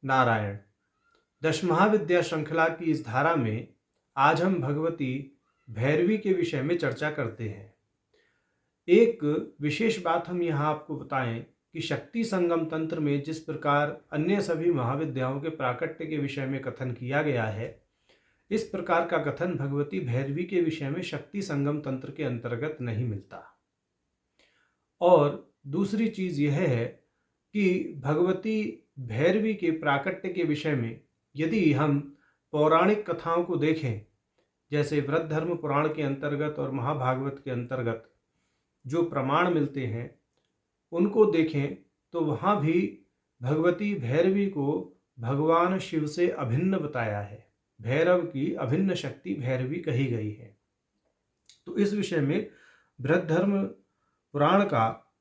नारायण। दश महाविद्या श्रृंखला की इस धारा में आज हम भगवती भैरवी के विषय में चर्चा करते हैं। एक विशेष बात हम यहाँ आपको बताएं कि शक्ति संगम तंत्र में जिस प्रकार अन्य सभी महाविद्याओं के प्राकट्य के विषय में कथन किया गया है, इस प्रकार का कथन भगवती भैरवी के विषय में शक्ति संगम तंत्र के अंतर्गत नहीं मिलता। और दूसरी चीज यह है कि भगवती भैरवी के प्राकट्य के विषय में यदि हम पौराणिक कथाओं को देखें, जैसे वृद्धर्म पुराण के अंतर्गत और महाभागवत के अंतर्गत जो प्रमाण मिलते हैं उनको देखें, तो वहाँ भी भगवती भैरवी को भगवान शिव से अभिन्न बताया है। भैरव की अभिन्न शक्ति भैरवी कही गई है। तो इस विषय में वृद्धर्म पुराण का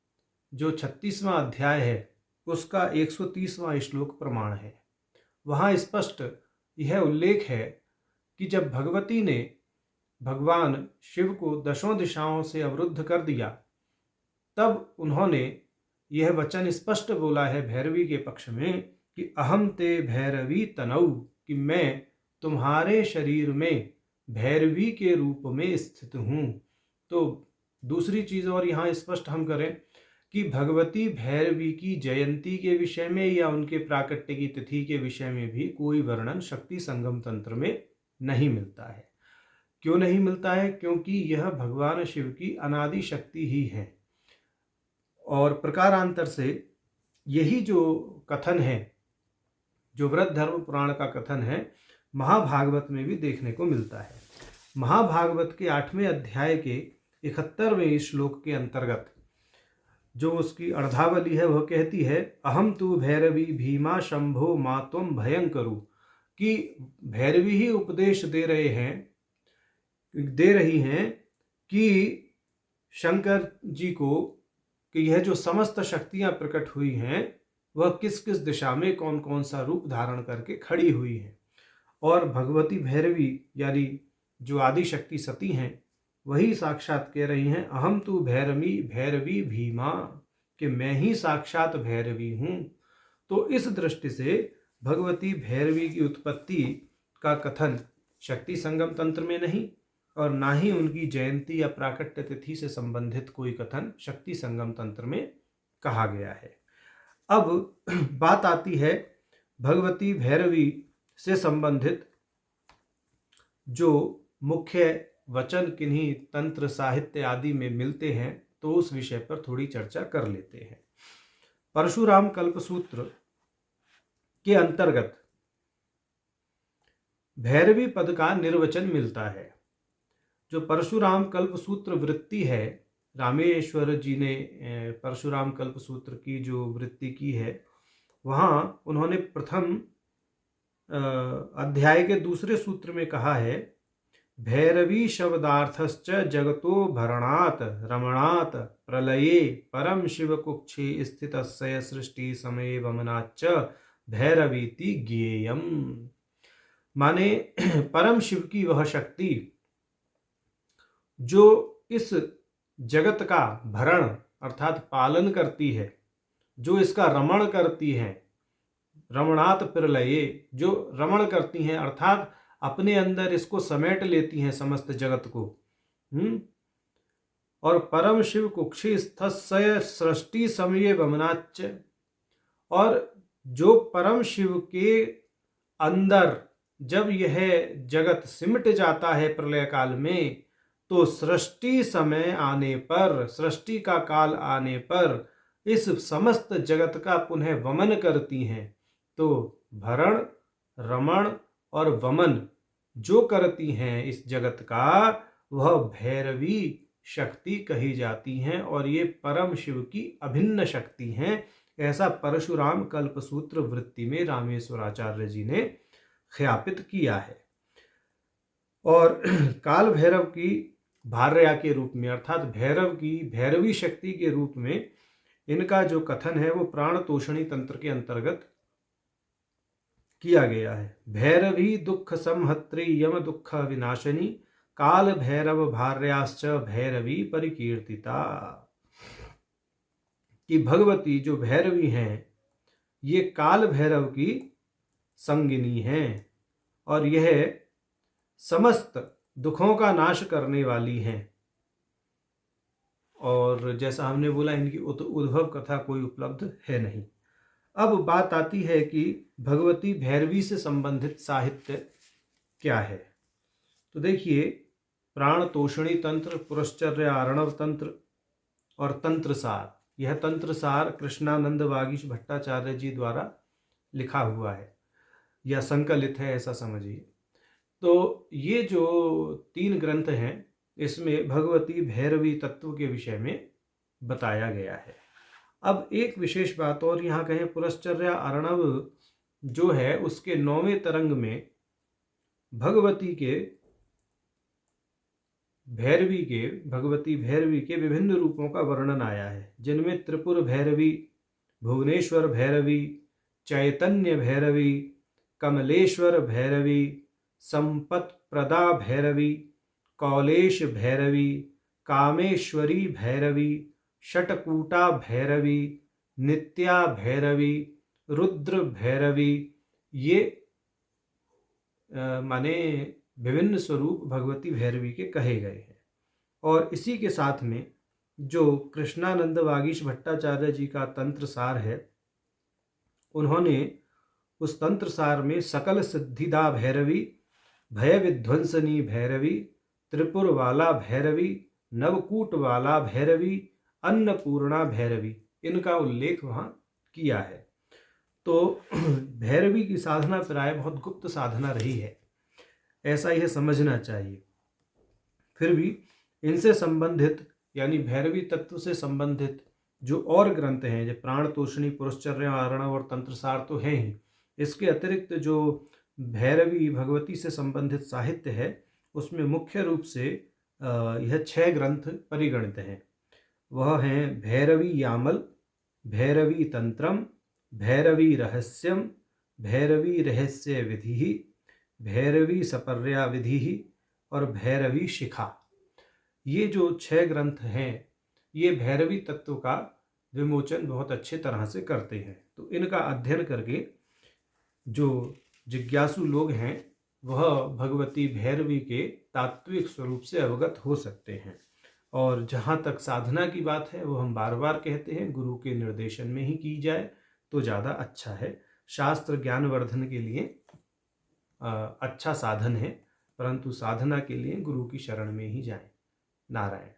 जो 36वां अध्याय है उसका 130वां श्लोक प्रमाण है। वहाँ स्पष्ट यह उल्लेख है कि जब भगवती ने भगवान शिव को दशों दिशाओं से अवरुद्ध कर दिया, तब उन्होंने यह वचन स्पष्ट बोला है भैरवी के पक्ष में कि अहम ते भैरवी तनऊ, कि मैं तुम्हारे शरीर में भैरवी के रूप में स्थित हूँ। तो दूसरी चीज और यहाँ स्पष्ट हम करें कि भगवती भैरवी की जयंती के विषय में या उनके प्राकट्य की तिथि के विषय में भी कोई वर्णन शक्ति संगम तंत्र में नहीं मिलता है। क्यों नहीं मिलता है? क्योंकि यह भगवान शिव की अनादि शक्ति ही है। और प्रकारांतर से यही जो कथन है, जो वृद्धर्म पुराण का कथन है, महाभागवत में भी देखने को मिलता है। महाभागवत के 8वें अध्याय के 71वें श्लोक के अंतर्गत जो उसकी अर्धावली है वह कहती है, अहम तु भैरवी भीमा शंभो मात्वम भयंकरु, कि भैरवी ही उपदेश दे रही हैं कि शंकर जी को कि यह जो समस्त शक्तियां प्रकट हुई हैं वह किस किस दिशा में कौन कौन सा रूप धारण करके खड़ी हुई हैं। और भगवती भैरवी यानी जो आदि शक्ति सती हैं वही साक्षात कह रही हैं, अहम तु भैरवी भीमा, कि मैं ही साक्षात भैरवी हूँ। तो इस दृष्टि से भगवती भैरवी की उत्पत्ति का कथन शक्ति संगम तंत्र में नहीं, और ना ही उनकी जयंती या प्राकट्य तिथि से संबंधित कोई कथन शक्ति संगम तंत्र में कहा गया है। अब बात आती है भगवती भैरवी से संबंधित जो मुख्य वचन किन्हीं तंत्र साहित्य आदि में मिलते हैं, तो उस विषय पर थोड़ी चर्चा कर लेते हैं। परशुराम कल्पसूत्र के अंतर्गत भैरवी पद का निर्वचन मिलता है। जो परशुराम कल्पसूत्र वृत्ति है, रामेश्वर जी ने परशुराम कल्पसूत्र की जो वृत्ति की है, वहाँ उन्होंने प्रथम अध्याय के दूसरे सूत्र में कहा है, भैरवी शब्दार्थश्च जगतो भरणात् रमणात् प्रलये परम शिव कुक्षे स्थितस्य सृष्टि समय वमनाच्च भैरवीति ज्ञेयम्। माने परम शिव की वह शक्ति जो इस जगत का भरण अर्थात पालन करती है, जो इसका रमण करती है, रमणात् प्रलये, जो रमण करती हैं अर्थात अपने अंदर इसको समेट लेती हैं समस्त जगत को। और परम शिव कुक्षी स्थस्य सृष्टि समय वमनाच्च, और जो परम शिव के अंदर जब यह जगत सिमट जाता है प्रलय काल में, तो सृष्टि समय आने पर, सृष्टि का काल आने पर इस समस्त जगत का पुनः वमन करती हैं। तो भरण, रमण और वमन जो करती हैं इस जगत का, वह भैरवी शक्ति कही जाती हैं, और ये परम शिव की अभिन्न शक्ति हैं। ऐसा परशुराम कल्पसूत्र वृत्ति में रामेश्वराचार्य जी ने ख्यापित किया है। और काल भैरव की भार्या के रूप में अर्थात भैरव की भैरवी शक्ति के रूप में इनका जो कथन है वो प्राण तोषणी तंत्र के अंतर्गत किया गया है। भैरवी दुख संहत्री यम दुख विनाशनी काल भैरव भार्याश्च भैरवी परिकीर्तिता, कि भगवती जो भैरवी हैं ये काल भैरव की संगिनी हैं और यह समस्त दुखों का नाश करने वाली हैं। और जैसा हमने बोला, इनकी उद्भव कथा कोई उपलब्ध है नहीं। अब बात आती है कि भगवती भैरवी से संबंधित साहित्य क्या है। तो देखिए, प्राण तोषणी तंत्र, पुरश्चर्या अर्णव तंत्र और तंत्रसार, यह तंत्रसार कृष्णानंद वागीश भट्टाचार्य जी द्वारा लिखा हुआ है या संकलित है, ऐसा समझिए। तो ये जो 3 ग्रंथ हैं, इसमें भगवती भैरवी तत्व के विषय में बताया गया है। अब एक विशेष बात और यहाँ कहें, पुरश्चर्या अर्णव जो है उसके 9वें तरंग में भगवती भैरवी के विभिन्न रूपों का वर्णन आया है, जिनमें त्रिपुर भैरवी, भुवनेश्वर भैरवी, चैतन्य भैरवी, कमलेश्वर भैरवी, संपत प्रदा भैरवी, कौलेश भैरवी, कामेश्वरी भैरवी, षटकूटा भैरवी, नित्या भैरवी, रुद्र भैरवी, ये माने विभिन्न स्वरूप भगवती भैरवी के कहे गए हैं। और इसी के साथ में जो कृष्णानंद वागीश भट्टाचार्य जी का तंत्रसार है, उन्होंने उस तंत्रसार में सकल सिद्धिदा भैरवी, भय विध्वंसनी भैरवी, त्रिपुर वाला भैरवी, नवकूट वाला भैरवी, अन्नपूर्णा भैरवी, इनका उल्लेख वहाँ किया है। तो भैरवी की साधना प्राय बहुत गुप्त साधना रही है, ऐसा यह समझना चाहिए। फिर भी इनसे संबंधित यानी भैरवी तत्व से संबंधित जो और ग्रंथ हैं, जो प्राण तोषणी, पुरश्चर्या अर्णव और तंत्रसार तो हैं ही, इसके अतिरिक्त जो भैरवी भगवती से संबंधित साहित्य है, उसमें मुख्य रूप से यह 6 ग्रंथ परिगणित हैं। वह हैं भैरवी यामल, भैरवी तंत्रम, भैरवी रहस्यम, भैरवी रहस्य विधि, भैरवी सपर्या विधि और भैरवी शिखा। ये जो 6 ग्रंथ हैं, ये भैरवी तत्व का विमोचन बहुत अच्छे तरह से करते हैं। तो इनका अध्ययन करके जो जिज्ञासु लोग हैं, वह भगवती भैरवी के तात्विक स्वरूप से अवगत हो सकते हैं। और जहाँ तक साधना की बात है, वो हम बार बार कहते हैं, गुरु के निर्देशन में ही की जाए तो ज़्यादा अच्छा है। शास्त्र ज्ञानवर्धन के लिए अच्छा साधन है, परंतु साधना के लिए गुरु की शरण में ही जाएं। नारायण।